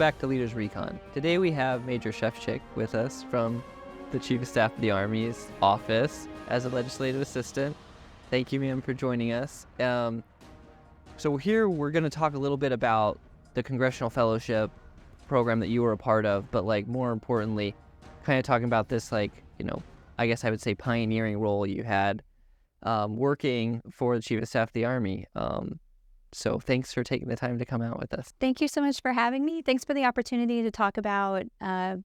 back to Leaders Recon. Today we have Major Shefchik with us from the Chief of Staff of the Army's office as a legislative assistant. Thank you, ma'am, for joining us. So here we're going to talk a little bit about the Congressional Fellowship program that you were a part of, but more importantly, kind of talking about this, I guess I would say pioneering role you had working for the Chief of Staff of the Army. So thanks for taking the time to come out with us. Thank you so much for having me. Thanks for the opportunity to talk about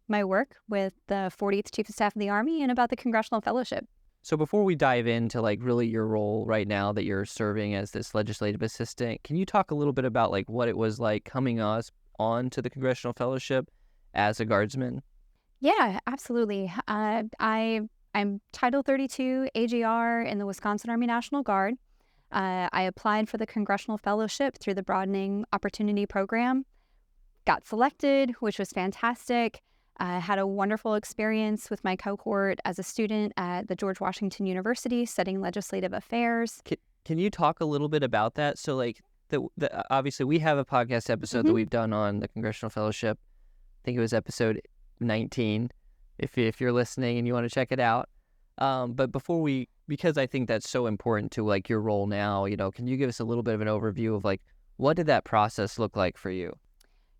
my work with the 40th Chief of Staff of the Army and about the Congressional Fellowship. So before we dive into really your role right now that you're serving as this legislative assistant, can you talk a little bit about what it was like coming on to the Congressional Fellowship as a guardsman? Yeah, absolutely. I'm Title 32 AGR in the Wisconsin Army National Guard. I applied for the Congressional Fellowship through the Broadening Opportunity Program, got selected, which was fantastic. Had a wonderful experience with my cohort as a student at the George Washington University studying legislative affairs. Can you talk a little bit about that? So obviously we have a podcast episode that we've done on the Congressional Fellowship. I think it was episode 19, if you're listening and you want to check it out. But because I think that's so important to your role now, can you give us a little bit of an overview of what did that process look like for you?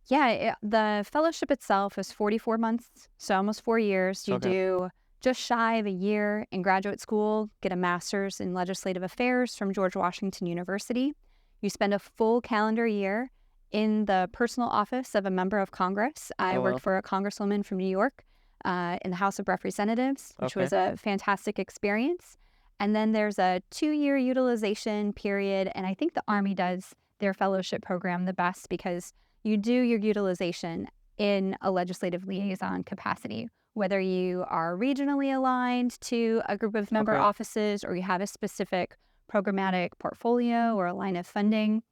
Yeah, the fellowship itself is 44 months, so almost 4 years. You do just shy of a year in graduate school, get a master's in legislative affairs from George Washington University. You spend a full calendar year in the personal office of a member of Congress. I worked for a congresswoman from New York in the House of Representatives, which was a fantastic experience. And then there's a 2-year utilization period, and I think the Army does their fellowship program the best because you do your utilization in a legislative liaison capacity, whether you are regionally aligned to a group of member offices or you have a specific programmatic portfolio or a line of funding.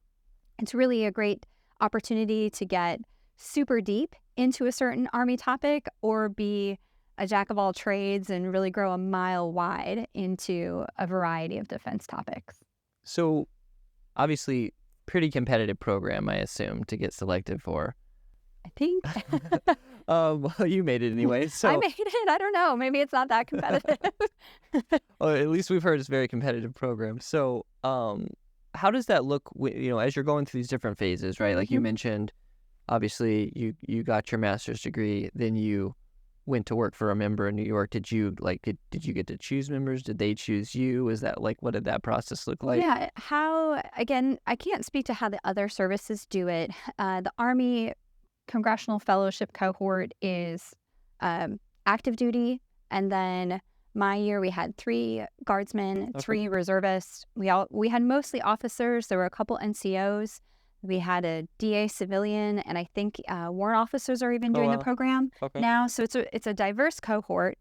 It's really a great opportunity to get super deep into a certain Army topic or be a jack of all trades and really grow a mile wide into a variety of defense topics. So obviously pretty competitive program, I assume, to get selected for. I think. Well, you made it anyway. So I made it. I don't know. Maybe it's not that competitive. Well, at least we've heard it's a very competitive program. So how does that look, as you're going through these different phases, right? Like you mentioned, obviously you got your master's degree, then you went to work for a member in New York. Did you did you get to choose members? Did they choose you? Is that what did that process look like? Yeah, again, I can't speak to how the other services do it. The Army Congressional Fellowship cohort is active duty, and then my year we had 3 guardsmen, 3 reservists. We had mostly officers. There were a couple NCOs. We had a DA civilian, and I think warrant officers are even doing the program now. So it's a diverse cohort.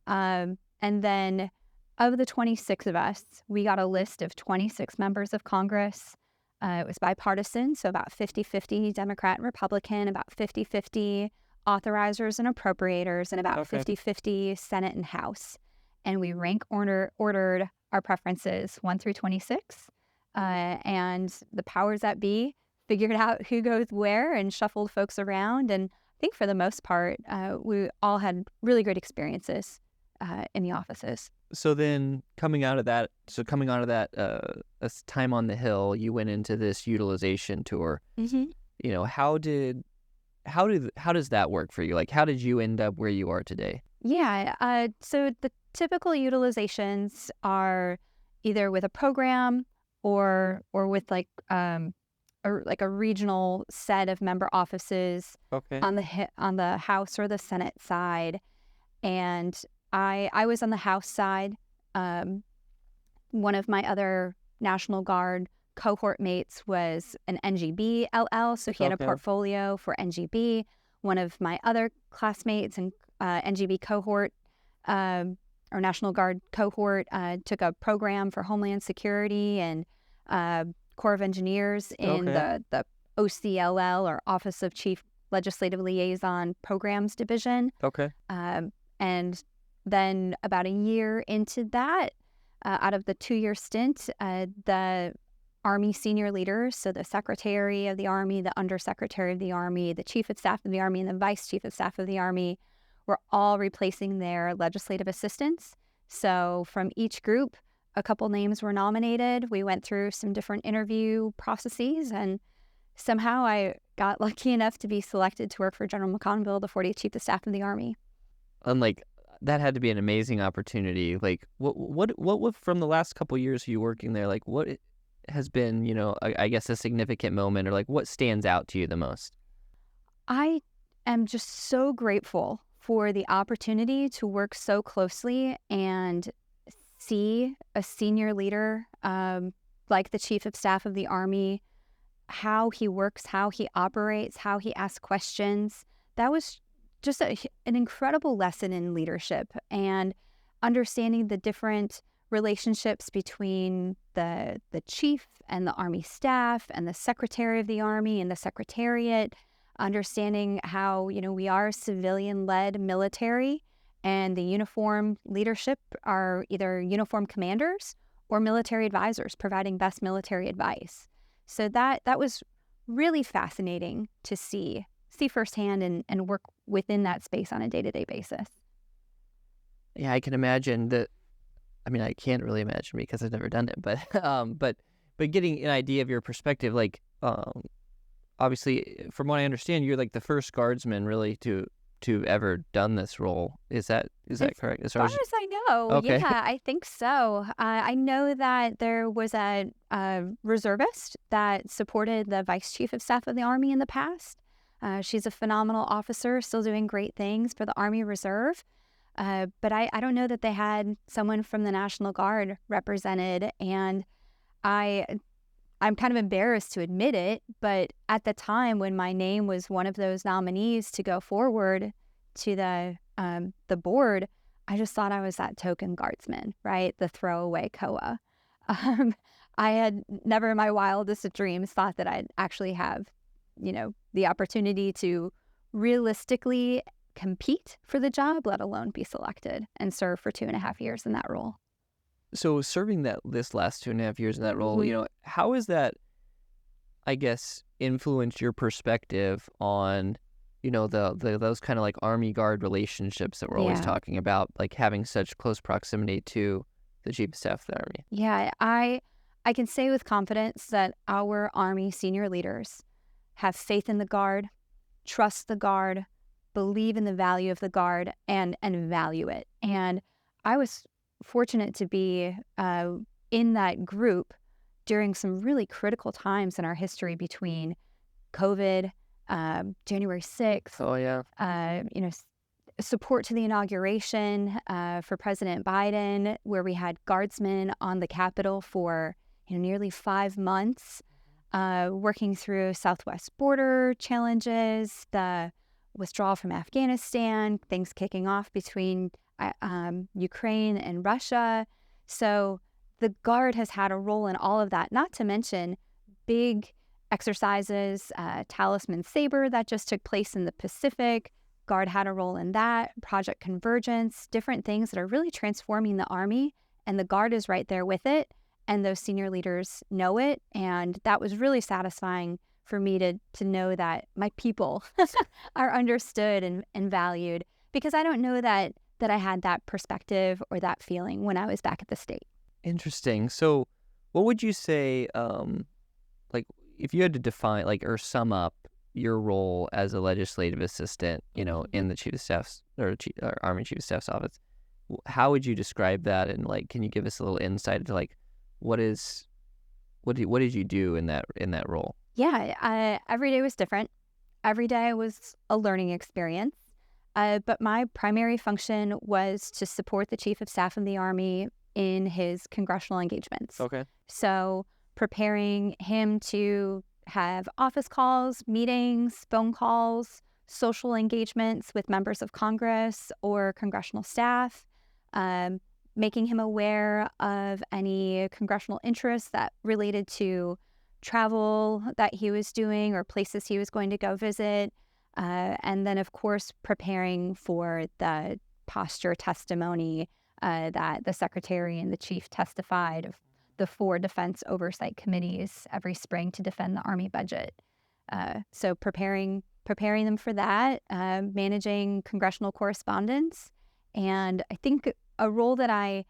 And then of the 26 of us, we got a list of 26 members of Congress. It was bipartisan, so about 50-50 Democrat and Republican, about 50-50 authorizers and appropriators, and about 50-50 Senate and House. And we rank ordered our preferences 1 through 26. And the powers that be figured out who goes where and shuffled folks around. And I think for the most part, we all had really great experiences in the offices. So then coming out of that time on the Hill, you went into this utilization tour. How does that work for you? How did you end up where you are today? Yeah. So the typical utilizations are either with a program or with a regional set of member offices on the House or the Senate side. And I was on the House side. One of my other National Guard cohort mates was an NGB LL, so he had a portfolio for NGB. One of my other classmates and NGB cohort or National Guard cohort took a program for Homeland Security and Corps of Engineers in the OCLL, or Office of Chief Legislative Liaison Programs Division. And then about a year into that, out of the 2-year stint, the Army senior leaders, so the Secretary of the Army, the Undersecretary of the Army, the Chief of Staff of the Army, and the Vice Chief of Staff of the Army were all replacing their legislative assistants. So from each group, a couple names were nominated. We went through some different interview processes, and somehow I got lucky enough to be selected to work for General McConville, the 40th Chief of Staff of the Army. And like that had to be an amazing opportunity. Like what from the last couple years of you working there, like what has been, I guess a significant moment, or like what stands out to you the most? I am just so grateful for the opportunity to work so closely and see a senior leader like the Chief of Staff of the Army, how he works, how he operates, how he asks questions. That was just an incredible lesson in leadership and understanding the different relationships between the chief and the Army staff and the Secretary of the Army and the Secretariat, understanding how, we are a civilian-led military and the uniform leadership are either uniform commanders or military advisors providing best military advice. So that was really fascinating to see firsthand and work within that space on a day-to-day basis. Yeah, I can imagine that. I mean, I can't really imagine because I've never done it, but getting an idea of your perspective, like, obviously, from what I understand, you're like the first guardsman really to ever done this role. Is that correct? As far as I know, okay. Yeah, I think so. I know that there was a reservist that supported the Vice Chief of Staff of the Army in the past. She's a phenomenal officer, still doing great things for the Army Reserve. But I don't know that they had someone from the National Guard represented, and I'm kind of embarrassed to admit it, but at the time when my name was one of those nominees to go forward to the board, I just thought I was that token guardsman, right? The throwaway COA. I had never in my wildest dreams thought that I'd actually have, the opportunity to realistically compete for the job, let alone be selected and serve for 2.5 years in that role. So serving this last 2.5 years in that role, how has that, I guess, influenced your perspective on, those kind of like Army Guard relationships that we're always talking about, like having such close proximity to the Chief of Staff of the Army? Yeah, I can say with confidence that our Army senior leaders have faith in the Guard, trust the Guard, believe in the value of the Guard, and value it. And I was fortunate to be in that group during some really critical times in our history between COVID, January 6th. Oh, yeah. Support to the inauguration for President Biden, where we had guardsmen on the Capitol for nearly 5 months, working through Southwest border challenges, the withdrawal from Afghanistan, things kicking off between Ukraine and Russia. So the Guard has had a role in all of that, not to mention big exercises, Talisman Sabre that just took place in the Pacific. Guard had a role in that, Project Convergence, different things that are really transforming the Army, and the Guard is right there with it, and those senior leaders know it, and that was really satisfying for me to know that my people are understood and valued, because I don't know that I had that perspective or that feeling when I was back at the state. Interesting. So what would you say, like if you had to define or sum up your role as a legislative assistant, in the Chief of Staff's or Army Chief of Staff's office, how would you describe that? And can you give us a little insight into what did you do in that role? Yeah, every day was different. Every day was a learning experience. But my primary function was to support the Chief of Staff of the Army in his congressional engagements. Okay. So preparing him to have office calls, meetings, phone calls, social engagements with members of Congress or congressional staff, making him aware of any congressional interests that related to travel that he was doing or places he was going to go visit. And then, of course, preparing for the posture testimony that the Secretary and the Chief testified of the 4 defense oversight committees every spring to defend the Army budget. So preparing them for that, managing congressional correspondence, and I think a role that I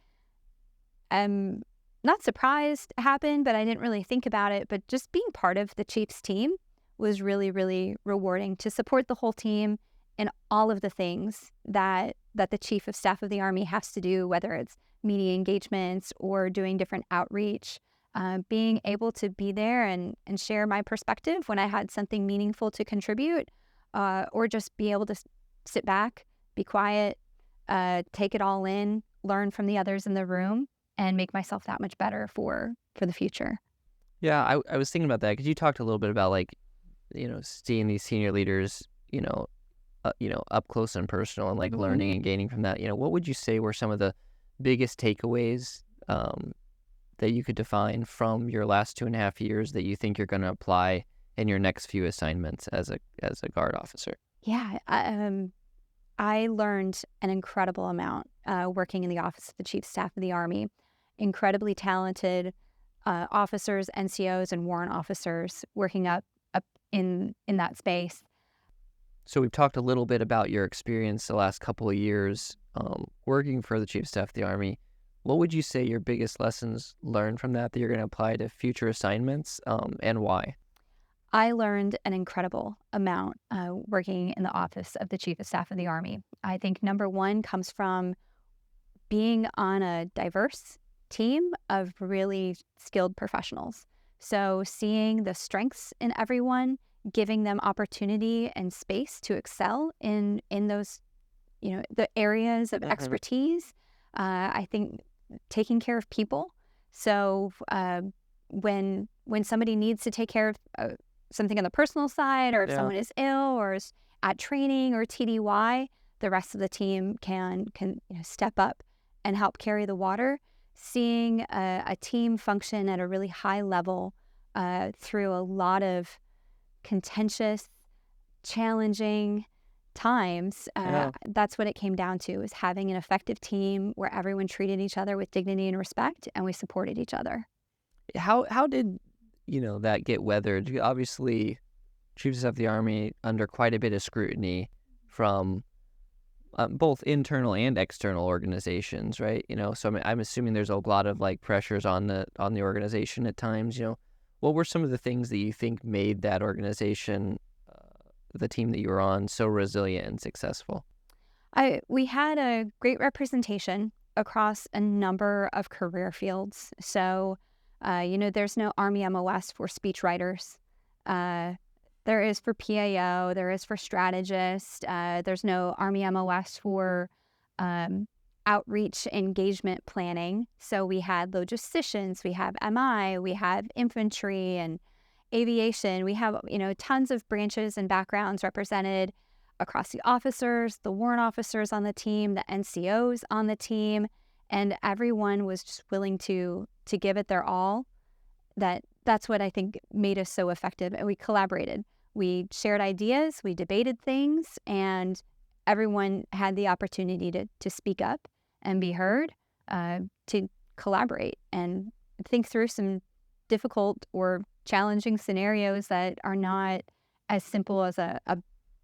am not surprised happened, but I didn't really think about it, but just being part of the chief's team was really, really rewarding to support the whole team in all of the things that the Chief of Staff of the Army has to do, whether it's media engagements or doing different outreach. Being able to be there and share my perspective when I had something meaningful to contribute, or just be able to sit back, be quiet, take it all in, learn from the others in the room, and make myself that much better for the future. Yeah, I was thinking about that because you talked a little bit about like, seeing these senior leaders, up close and personal and like learning and gaining from that. What would you say were some of the biggest takeaways that you could define from your last 2.5 years that you think you're going to apply in your next few assignments as a guard officer? Yeah, I learned an incredible amount working in the Office of the Chief of Staff of the Army. Incredibly talented officers, NCOs, and warrant officers working up in that space. So we've talked a little bit about your experience the last couple of years working for the Chief of Staff of the Army. What would you say your biggest lessons learned from that you're going to apply to future assignments, and why? I learned an incredible amount working in the Office of the Chief of Staff of the Army. I think number one comes from being on a diverse team of really skilled professionals. So seeing the strengths in everyone, giving them opportunity and space to excel in those, the areas of expertise. I think taking care of people. So when somebody needs to take care of something on the personal side, or if someone is ill or is at training or TDY, the rest of the team can step up and help carry the water. Seeing a team function at a really high level through a lot of contentious, challenging times. That's what it came down to, is having an effective team where everyone treated each other with dignity and respect, and we supported each other. How did that get weathered? Obviously, Chiefs of the Army under quite a bit of scrutiny from both internal and external organizations, right? So I'm assuming there's a lot of like pressures on the organization at times. What were some of the things that you think made that organization, the team that you were on, so resilient and successful? We had a great representation across a number of career fields. So, there's no Army MOS for speechwriters. There is for PAO, there is for strategist. There's no Army MOS for outreach engagement planning. So we had logisticians, we have MI, we have infantry and aviation. We have, tons of branches and backgrounds represented across the officers, the warrant officers on the team, the NCOs on the team, and everyone was just willing to give it their all. That's what I think made us so effective. And we collaborated. We shared ideas, we debated things, and everyone had the opportunity to speak up and be heard, to collaborate and think through some difficult or challenging scenarios that are not as simple as a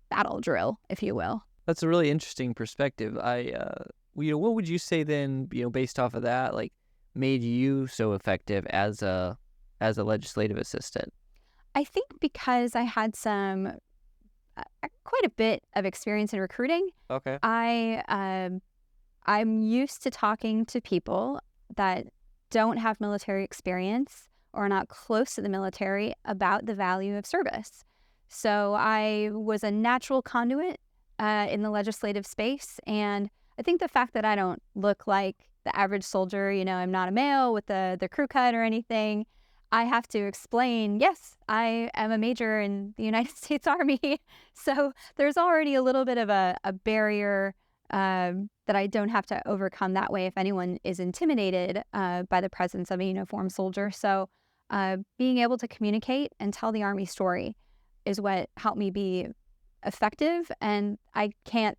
battle drill, if you will. That's a really interesting perspective. What would you say then, based off of that, like made you so effective as a legislative assistant? I think because I had some quite a bit of experience in recruiting. Okay. I'm used to talking to people that don't have military experience or are not close to the military about the value of service. So I was a natural conduit in the legislative space. And I think the fact that I don't look like the average soldier, I'm not a male with the crew cut or anything, I have to explain, yes, I am a major in the United States Army. So there's already a little bit of a barrier that I don't have to overcome that way if anyone is intimidated by the presence of a uniformed soldier. So being able to communicate and tell the Army story is what helped me be effective. And I can't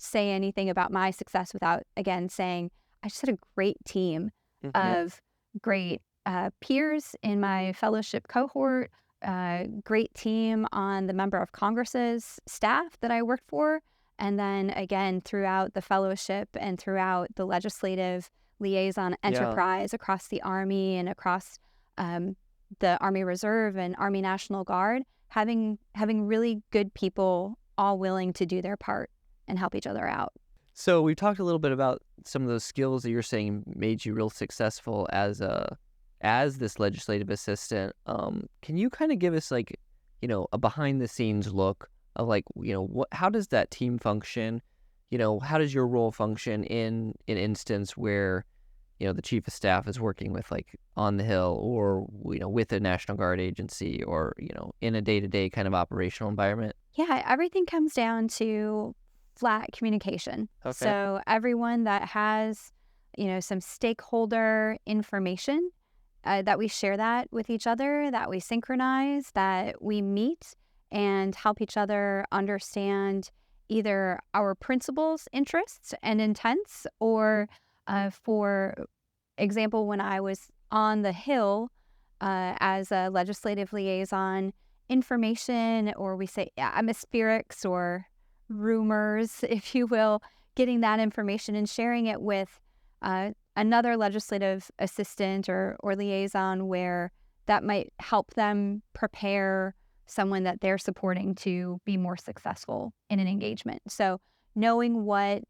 say anything about my success without, again, saying I just had a great team of great peers in my fellowship cohort, great team on the member of Congress's staff that I worked for, and then again throughout the fellowship and throughout the legislative liaison Yeah. enterprise across the Army and across the Army Reserve and Army National Guard, having really good people all willing to do their part and help each other out. So we've talked a little bit about some of those skills that you're saying made you real successful as this legislative assistant. Can you kind of give us like, a behind the scenes look of like, how does that team function? How does your role function in an instance where, the chief of staff is working with like on the Hill or, with a National Guard agency or, in a day-to-day kind of operational environment? Yeah, everything comes down to flat communication. Okay. So everyone that has, some stakeholder information, that we share that with each other, that we synchronize, that we meet and help each other understand either our principals' interests and intents, or for example, when I was on the Hill as a legislative liaison, information, or we say atmospherics or rumors, if you will, getting that information and sharing it with another legislative assistant or liaison where that might help them prepare someone that they're supporting to be more successful in an engagement. So knowing what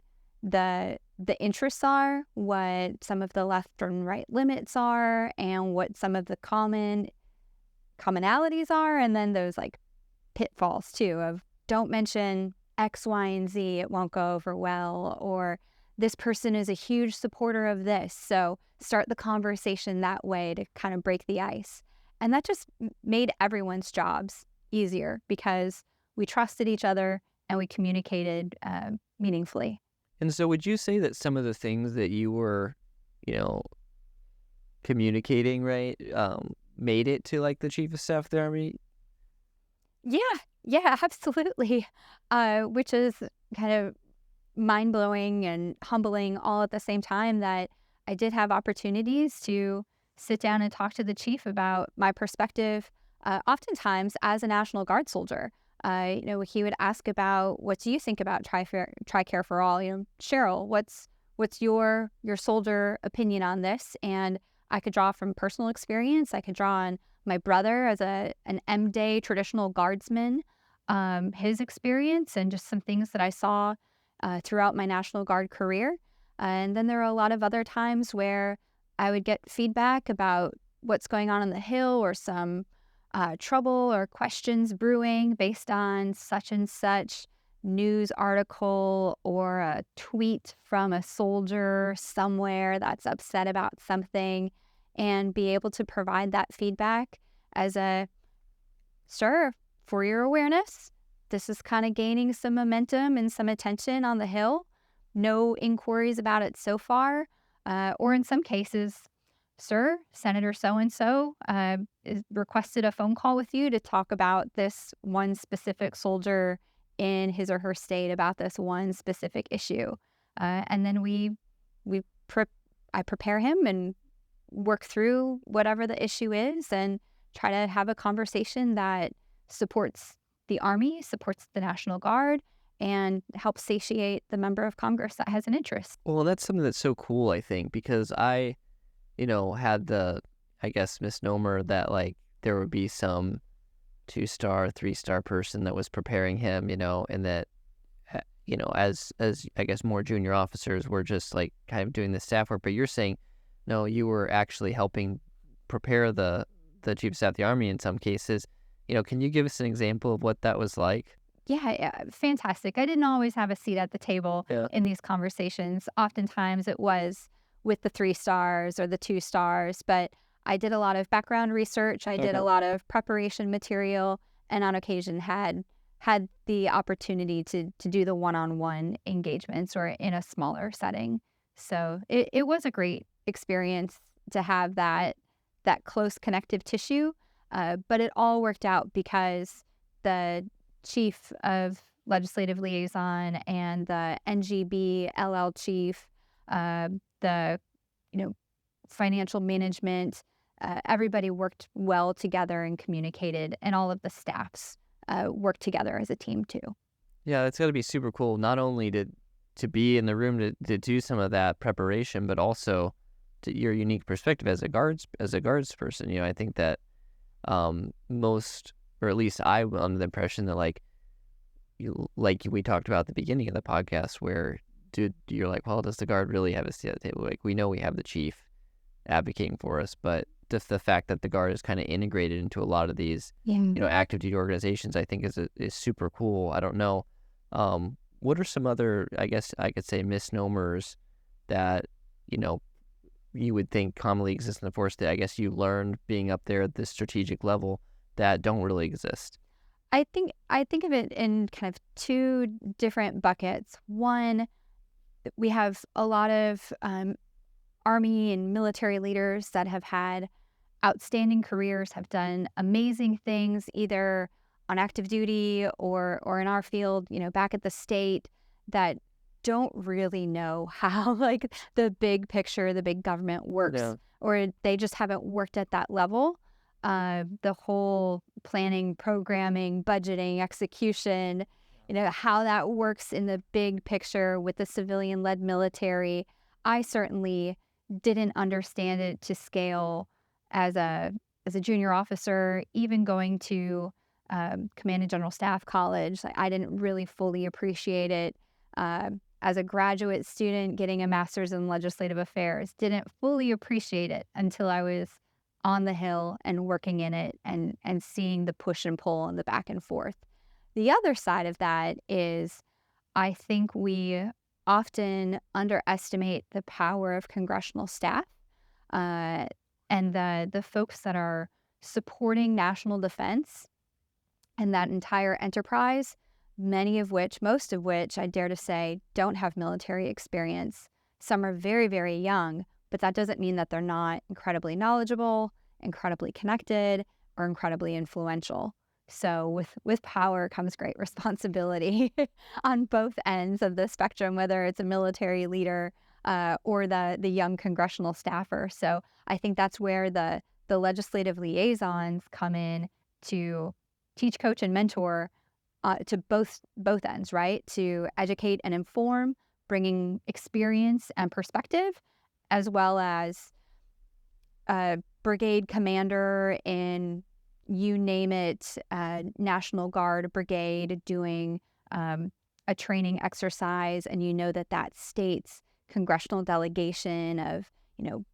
the interests are, what some of the left and right limits are, and what some of the commonalities are, and then those like pitfalls too of don't mention X, Y, and Z, it won't go over well, or this person is a huge supporter of this. So start the conversation that way to kind of break the ice. And that just made everyone's jobs easier because we trusted each other and we communicated meaningfully. And so would you say that some of the things that you were, communicating, right, made it to like the chief of staff of the Army? Yeah, absolutely. Which is kind of mind-blowing and humbling all at the same time, that I did have opportunities to sit down and talk to the chief about my perspective, oftentimes as a National Guard soldier. He would ask about, what do you think about TRICARE for all? Cheryl, what's your soldier opinion on this? And I could draw from personal experience. I could draw on my brother as an M-Day traditional guardsman, his experience and just some things that I saw throughout my National Guard career. And then there are a lot of other times where I would get feedback about what's going on the Hill, or some trouble or questions brewing based on such and such news article or a tweet from a soldier somewhere that's upset about something, and be able to provide that feedback as a, sir, for your awareness, this is kind of gaining some momentum and some attention on the Hill. No inquiries about it so far. Or in some cases, sir, Senator so-and-so requested a phone call with you to talk about this one specific soldier in his or her state about this one specific issue. And then I prepare him and work through whatever the issue is and try to have a conversation that supports the Army, supports the National Guard, and helps satiate the member of Congress that has an interest. Well, that's something that's so cool, I think, because I, had the, I guess, misnomer that like there would be some 2-star, 3-star person that was preparing him, and that, as I guess more junior officers were just like kind of doing the staff work. But you're saying, no, you were actually helping prepare the chief of staff of the Army in some cases. Can you give us an example of what that was like? Yeah, fantastic. I didn't always have a seat at the table in these conversations. Oftentimes it was with the 3 stars or the 2 stars, but I did a lot of background research. I did a lot of preparation material, and on occasion had the opportunity to do the one-on-one engagements or in a smaller setting. So it was a great experience to have that close connective tissue, but it all worked out because the chief of legislative liaison and the NGB LL chief, the financial management everybody worked well together and communicated, and all of the staffs worked together as a team too. Yeah, it's got to be super cool, not only to be in the room to do some of that preparation, but also to your unique perspective as a guards person. I think that most, or at least I'm under the impression that like we talked about at the beginning of the podcast, where you're like, well, does the guard really have a seat at the table? Like, we know we have the chief advocating for us, but just the fact that the guard is kind of integrated into a lot of these active duty organizations, I think is super cool. I don't know, what are some other, I guess I could say, misnomers that you would think commonly exist in the force that I guess you learned being up there at this strategic level that don't really exist? I think of it in kind of two different buckets. One, we have a lot of Army and military leaders that have had outstanding careers, have done amazing things, either on active duty or in our field, back at the state, that don't really know how like the big picture, the big government works, or they just haven't worked at that level. The whole planning, programming, budgeting, execution, how that works in the big picture with the civilian-led military. I certainly didn't understand it to scale as a junior officer, even going to Command and General Staff College. Like, I didn't really fully appreciate it. As a graduate student getting a master's in legislative affairs, didn't fully appreciate it until I was on the Hill and working in it and seeing the push and pull and the back and forth. The other side of that is, I think we often underestimate the power of congressional staff and the folks that are supporting national defense and that entire enterprise, most of which, I dare to say, don't have military experience. Some are very, very young, but that doesn't mean that they're not incredibly knowledgeable, incredibly connected, or incredibly influential. So with power comes great responsibility on both ends of the spectrum, whether it's a military leader or the young congressional staffer. So I think that's where the legislative liaisons come in to teach, coach, and mentor to both ends, right? To educate and inform, bringing experience and perspective, as well as a brigade commander in, you name it, National Guard brigade doing a training exercise, and that state's congressional delegation of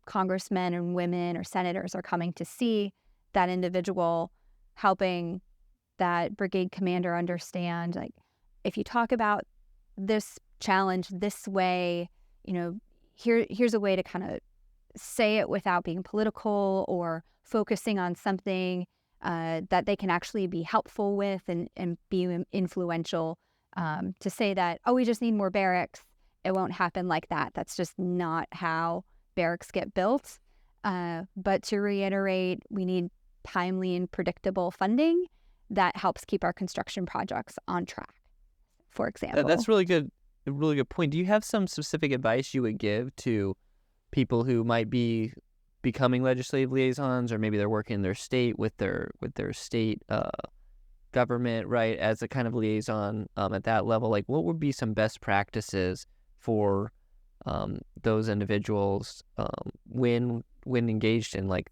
congressmen and women or senators are coming to see that individual, helping that brigade commander understand, like, if you talk about this challenge this way, here's a way to kind of say it without being political or focusing on something that they can actually be helpful with and be influential. To say that, oh, we just need more barracks, it won't happen like that. That's just not how barracks get built. But to reiterate, we need timely and predictable funding that helps keep our construction projects on track, for example. That's really good. A really good point. Do you have some specific advice you would give to people who might be becoming legislative liaisons, or maybe they're working in their state with their state government, right, as a kind of liaison at that level? Like, what would be some best practices for those individuals when engaged in like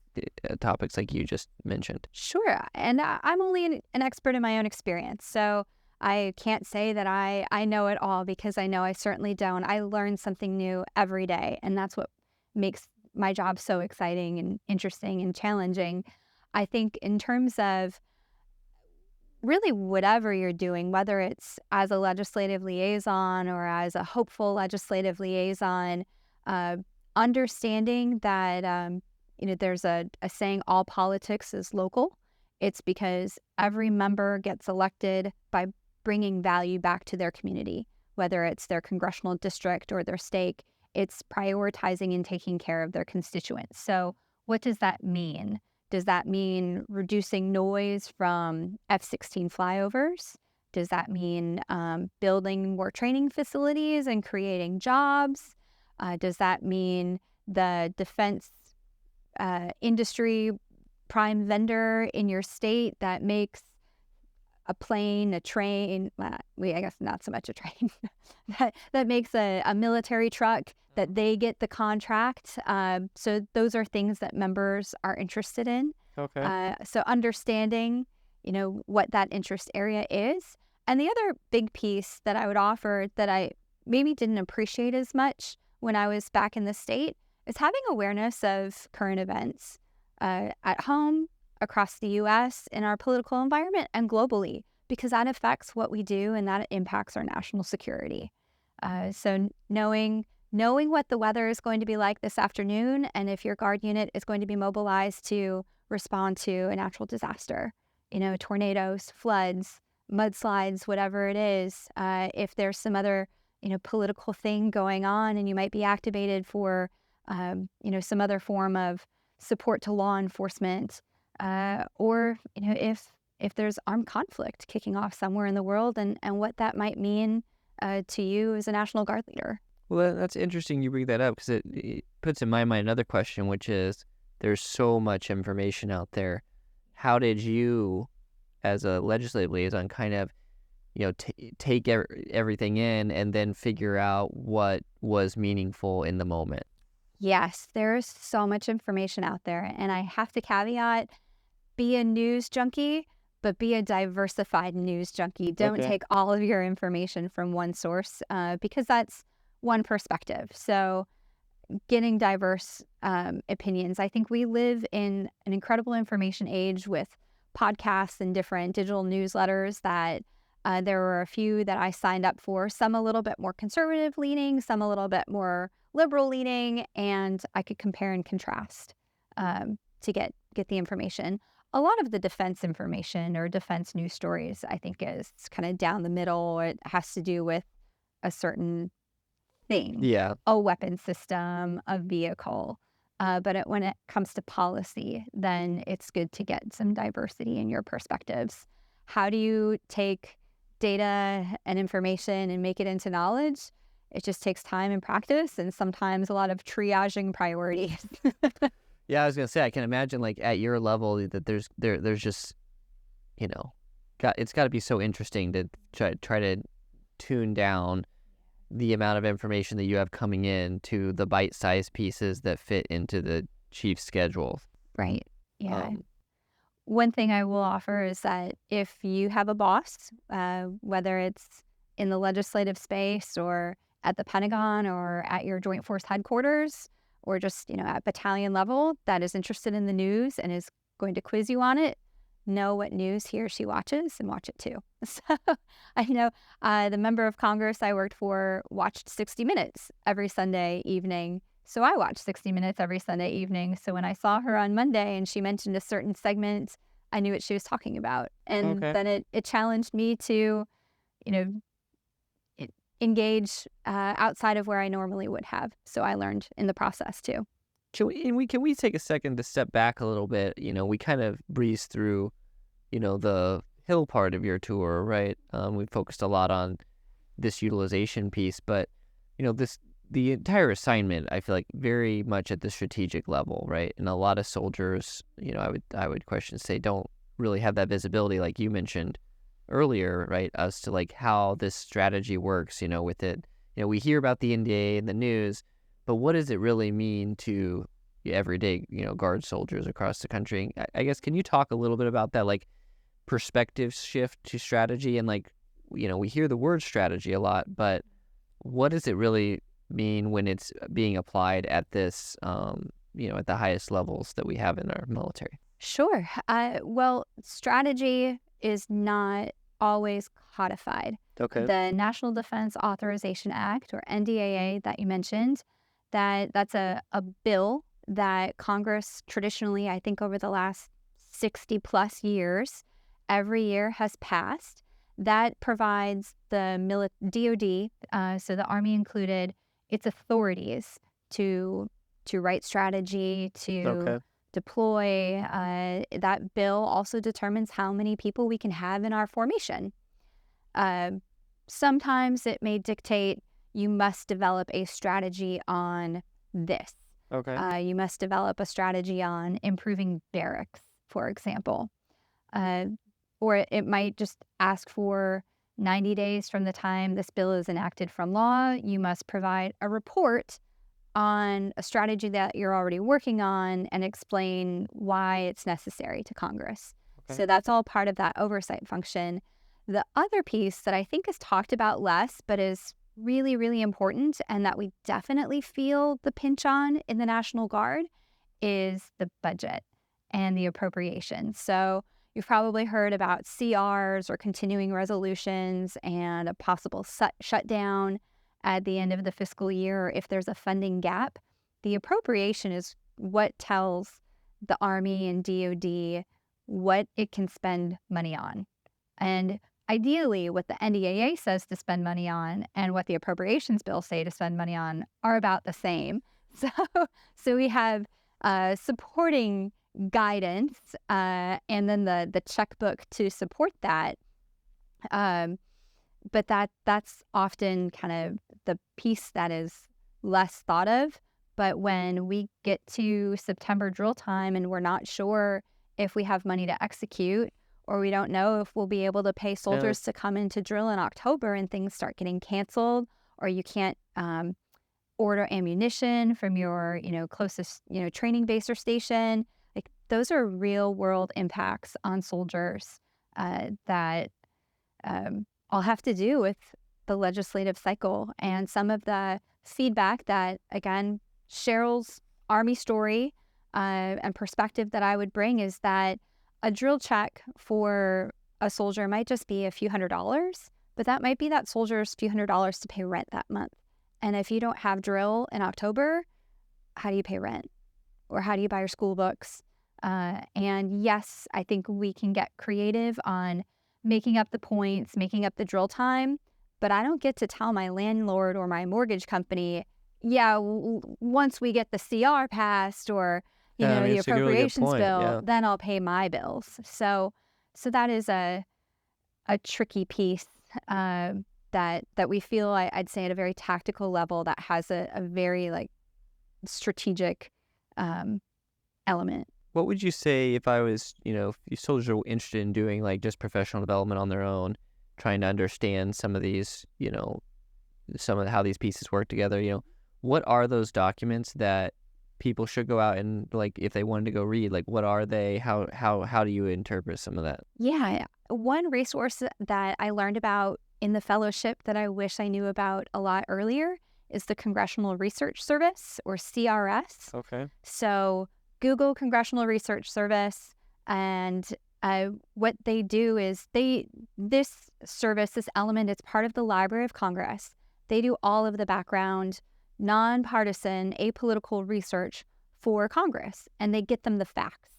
topics like you just mentioned? Sure. And I'm only an expert in my own experience, so I can't say that I know it all, because I know I certainly don't. I learn something new every day, and that's what makes my job so exciting and interesting and challenging. I think in terms of really whatever you're doing, whether it's as a legislative liaison or as a hopeful legislative liaison, understanding that there's a saying, all politics is local. It's because every member gets elected by bringing value back to their community, whether it's their congressional district or their stake. It's prioritizing and taking care of their constituents. So what does that mean? Does that mean reducing noise from F-16 flyovers? Does that mean building more training facilities and creating jobs? Does that mean the defense industry prime vendor in your state that makes a plane, a train, I guess not so much a train, that makes a military truck, that they get the contract. So those are things that members are interested in. Okay. So understanding, what that interest area is. And the other big piece that I would offer that I maybe didn't appreciate as much when I was back in the state is having awareness of current events at home, across the U.S., in our political environment, and globally, because that affects what we do and that impacts our national security. So knowing what the weather is going to be like this afternoon, and if your guard unit is going to be mobilized to respond to a natural disaster, tornadoes, floods, mudslides, whatever it is, if there's some other, political thing going on and you might be activated for, some other form of support to law enforcement, or, if there's armed conflict kicking off somewhere in the world, and what that might mean to you as a National Guard leader. Well, that's interesting you bring that up, because it puts in my mind another question, which is there's so much information out there. How did you, as a legislative liaison, kind of, take everything in and then figure out what was meaningful in the moment? Yes, there's so much information out there. And I have to caveat, be a news junkie, but be a diversified news junkie. Don't Okay. take all of your information from one source, because that's one perspective. So getting diverse opinions. I think we live in an incredible information age with podcasts and different digital newsletters that there were a few that I signed up for, some a little bit more conservative leaning, some a little bit more liberal leaning, and I could compare and contrast to get the information. A lot of the defense information or defense news stories, I think, is kind of down the middle. It has to do with a certain thing, Yeah. a weapon system, a vehicle. But when it comes to policy, then it's good to get some diversity in your perspectives. How do you take data and information and make it into knowledge? It just takes time and practice, and sometimes a lot of triaging priorities. Yeah, I was gonna say, I can imagine, like, at your level, that there's just, it's got to be so interesting to try to tune down the amount of information that you have coming in to the bite-sized pieces that fit into the chief's schedule. Right. Yeah. One thing I will offer is that if you have a boss, whether it's in the legislative space or at the Pentagon or at your Joint Force headquarters, or just, at battalion level, that is interested in the news and is going to quiz you on it, know what news he or she watches and watch it too. So I know the member of Congress I worked for watched 60 Minutes every Sunday evening. So I watched 60 Minutes every Sunday evening. So when I saw her on Monday and she mentioned a certain segment, I knew what she was talking about. And Okay. then it challenged me to, engage outside of where I normally would have. So I learned in the process too. Can we take a second to step back a little bit? We kind of breezed through, the Hill part of your tour, right? We focused a lot on this utilization piece, but the entire assignment, I feel like, very much at the strategic level, right? And a lot of soldiers, I would say, don't really have that visibility, like you mentioned earlier, right? As to, like, how this strategy works, with it. We hear about the NDA in the news, but what does it really mean to everyday, Guard soldiers across the country? I guess, can you talk a little bit about that, like, perspective shift to strategy? And, like, we hear the word strategy a lot, but what does it really mean when it's being applied at this, at the highest levels that we have in our military? Sure. Well, strategy is not always codified. Okay. The National Defense Authorization Act, or NDAA, that you mentioned, that's a bill that Congress traditionally, I think over the last 60 plus years, every year has passed, that provides the DoD, so the Army included, its authorities to write strategy, to Okay. deploy. That bill also determines how many people we can have in our formation. Sometimes it may dictate you must develop a strategy on this. You must develop a strategy on improving barracks, for example. Or it might just ask for 90 days from the time this bill is enacted from law. You must provide a report on a strategy that you're already working on and explain why it's necessary to Congress. So that's all part of that oversight function. The other piece that I think is talked about less, but is really, really important, and that we definitely feel the pinch on in the National Guard, is the budget and the appropriations. So you've probably heard about CRs or continuing resolutions and a possible shutdown at the end of the fiscal year, or if there's a funding gap. The appropriation is what tells the Army and DoD what it can spend money on. And ideally, what the NDAA says to spend money on and what the appropriations bills say to spend money on are about the same. So we have supporting guidance and then the checkbook to support that. But that's often kind of the piece that is less thought of. But when we get to September drill time and we're not sure if we have money to execute, or we don't know if we'll be able to pay soldiers to come in to drill in October, and things start getting canceled, or you can't order ammunition from your closest training base or station, like those are real world impacts on soldiers that all have to do with the legislative cycle. And some of the feedback that, again, Cheryl's Army story and perspective that I would bring is that a drill check for a soldier might just be a few $100s, but that might be that soldier's few $100s to pay rent that month. And if you don't have drill in October, how do you pay rent? Or how do you buy your school books? And yes, I think we can get creative on making up the points, making up the drill time, but I don't get to tell my landlord or my mortgage company, once we get the CR passed or the appropriations bill, then I'll pay my bills. So that is a tricky piece that we feel, I'd say, at a very tactical level, that has a very strategic element. What would you say if I was, if you soldiers are interested in doing just professional development on their own, trying to understand some of these, some of how these pieces work together, what are those documents that people should go out and if they wanted to go read, what are they? How do you interpret some of that? Yeah. One resource that I learned about in the fellowship that I wish I knew about a lot earlier is the Congressional Research Service, or CRS. Okay. So Google Congressional Research Service, and what they do is this service, this element, it's part of the Library of Congress. They do all of the background, nonpartisan, apolitical research for Congress, and they get them the facts.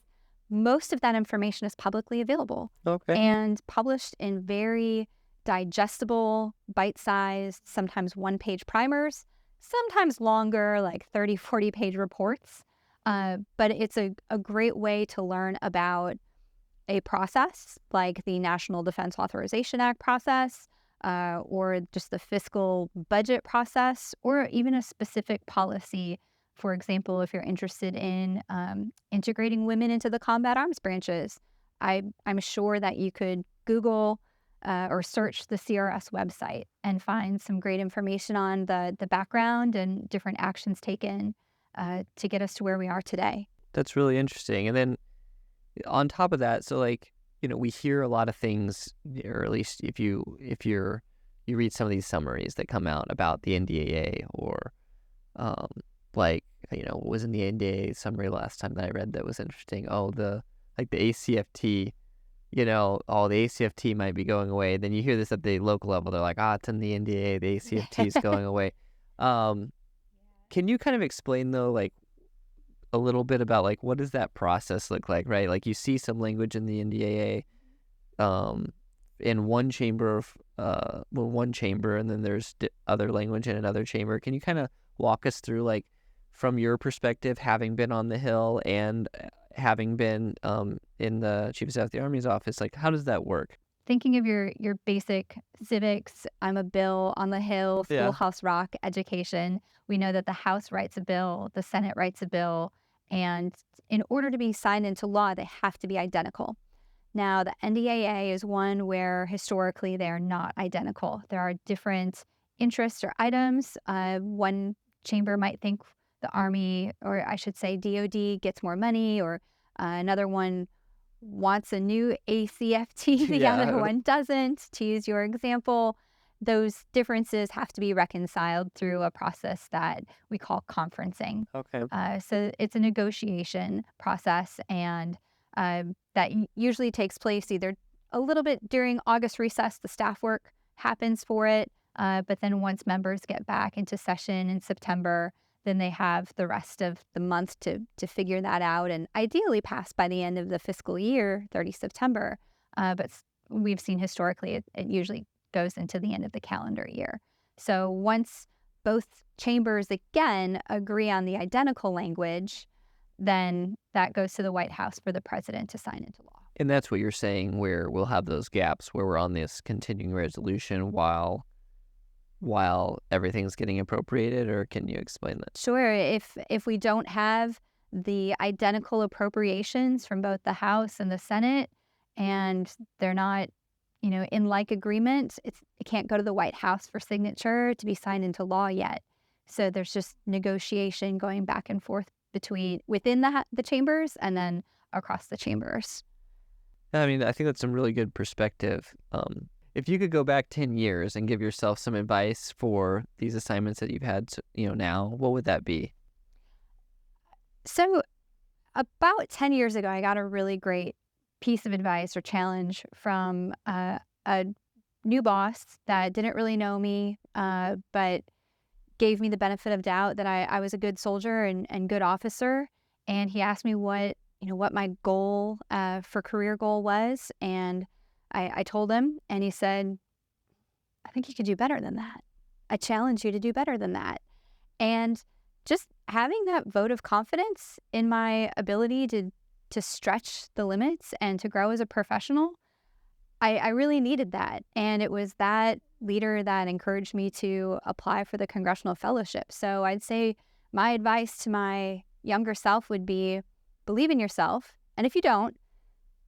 Most of that information is publicly available and published in very digestible, bite-sized, sometimes one-page primers, sometimes longer, 30, 40-page reports. But it's a great way to learn about a process like the National Defense Authorization Act process, or just the fiscal budget process, or even a specific policy. For example, if you're interested in integrating women into the combat arms branches, I'm sure that you could Google or search the CRS website and find some great information on the background and different actions taken to get us to where we are today. That's really interesting. And then on top of that, so we hear a lot of things, or at least if you read some of these summaries that come out about the NDAA, or what was in the NDAA summary last time that I read that was interesting? Oh, the ACFT, the ACFT might be going away. Then you hear this at the local level. They're like, it's in the NDAA, the ACFT is going away. Can you kind of explain, though, a little bit about what does that process look like, right? You see some language in the NDAA in one chamber and then there's other language in another chamber. Can you kind of walk us through, from your perspective, having been on the Hill and having been in the Chief of Staff of the Army's office, how does that work? thinking of your basic civics, I'm a bill on the Hill, Yeah. Schoolhouse Rock education. We know that the House writes a bill, the Senate writes a bill, and in order to be signed into law, they have to be identical. Now, the NDAA is one where historically they are not identical. There are different interests or items. One chamber might think the Army, or I should say DoD, gets more money, or another one wants a new ACFT, the Yeah. other one doesn't. To use your example, those differences have to be reconciled through a process that we call conferencing. Okay. So it's a negotiation process, and that usually takes place either a little bit during August recess, the staff work happens for it, but then once members get back into session in September, then they have the rest of the month to figure that out and ideally pass by the end of the fiscal year, 30 September. But we've seen historically it usually goes into the end of the calendar year. So once both chambers again agree on the identical language, then that goes to the White House for the president to sign into law. And that's what you're saying, where we'll have those gaps where we're on this continuing resolution while everything's getting appropriated, or can you explain that? Sure. If we don't have the identical appropriations from both the House and the Senate, and they're not, in like agreement, it can't go to the White House for signature to be signed into law yet. So there's just negotiation going back and forth within the chambers and then across the chambers. I mean, I think that's some really good perspective. If you could go back 10 years and give yourself some advice for these assignments that you've had, now, what would that be? So about 10 years ago, I got a really great piece of advice or challenge from a new boss that didn't really know me, but gave me the benefit of doubt that I was a good soldier and good officer. And he asked me what my goal for career goal was. And I told him, and he said, I think you could do better than that. I challenge you to do better than that. And just having that vote of confidence in my ability to stretch the limits and to grow as a professional, I really needed that. And it was that leader that encouraged me to apply for the Congressional Fellowship. So I'd say my advice to my younger self would be believe in yourself. And if you don't,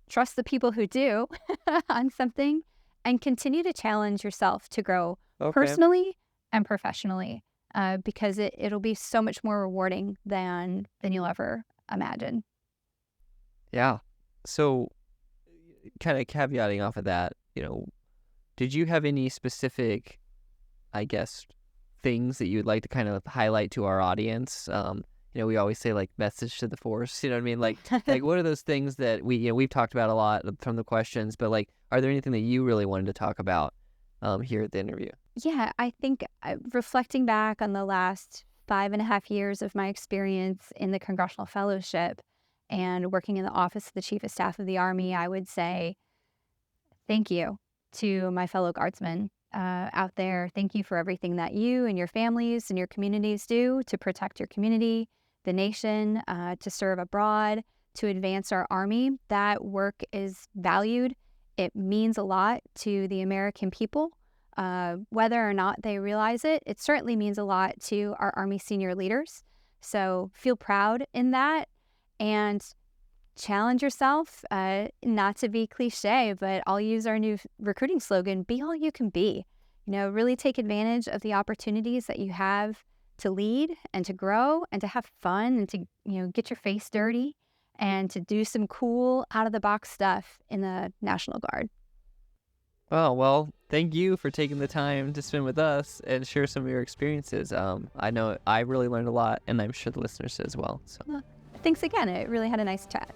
trust the people who do on something, and continue to challenge yourself to grow personally and professionally, because it'll be so much more rewarding than you'll ever imagine. Yeah. So kind of caveating off of that, did you have any specific, I guess, things that you would like to kind of highlight to our audience? We always say like message to the force, you know what I mean? Like what are those things that we've talked about a lot from the questions, but like, are there anything that you really wanted to talk about here at the interview? Yeah, I think reflecting back on the last 5.5 years of my experience in the Congressional Fellowship and working in the Office of the Chief of Staff of the Army, I would say thank you to my fellow guardsmen out there. Thank you for everything that you and your families and your communities do to protect your community, the nation, to serve abroad, to advance our Army. That work is valued. It means a lot to the American people. Whether or not they realize it, it certainly means a lot to our Army senior leaders. So feel proud in that and challenge yourself, not to be cliche, but I'll use our new recruiting slogan, be all you can be. Really take advantage of the opportunities that you have to lead and to grow and to have fun and to, get your face dirty and to do some cool out-of-the-box stuff in the National Guard. Oh, well, thank you for taking the time to spend with us and share some of your experiences. I know I really learned a lot, and I'm sure the listeners did as well. So. Well, thanks again. I really had a nice chat.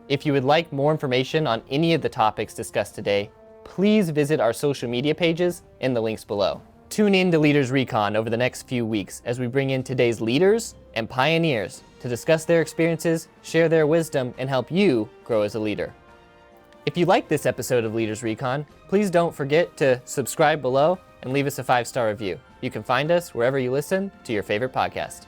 If you would like more information on any of the topics discussed today, please visit our social media pages in the links below. Tune in to Leaders Recon over the next few weeks as we bring in today's leaders and pioneers to discuss their experiences, share their wisdom, and help you grow as a leader. If you like this episode of Leaders Recon, please don't forget to subscribe below and leave us a 5-star review. You can find us wherever you listen to your favorite podcast.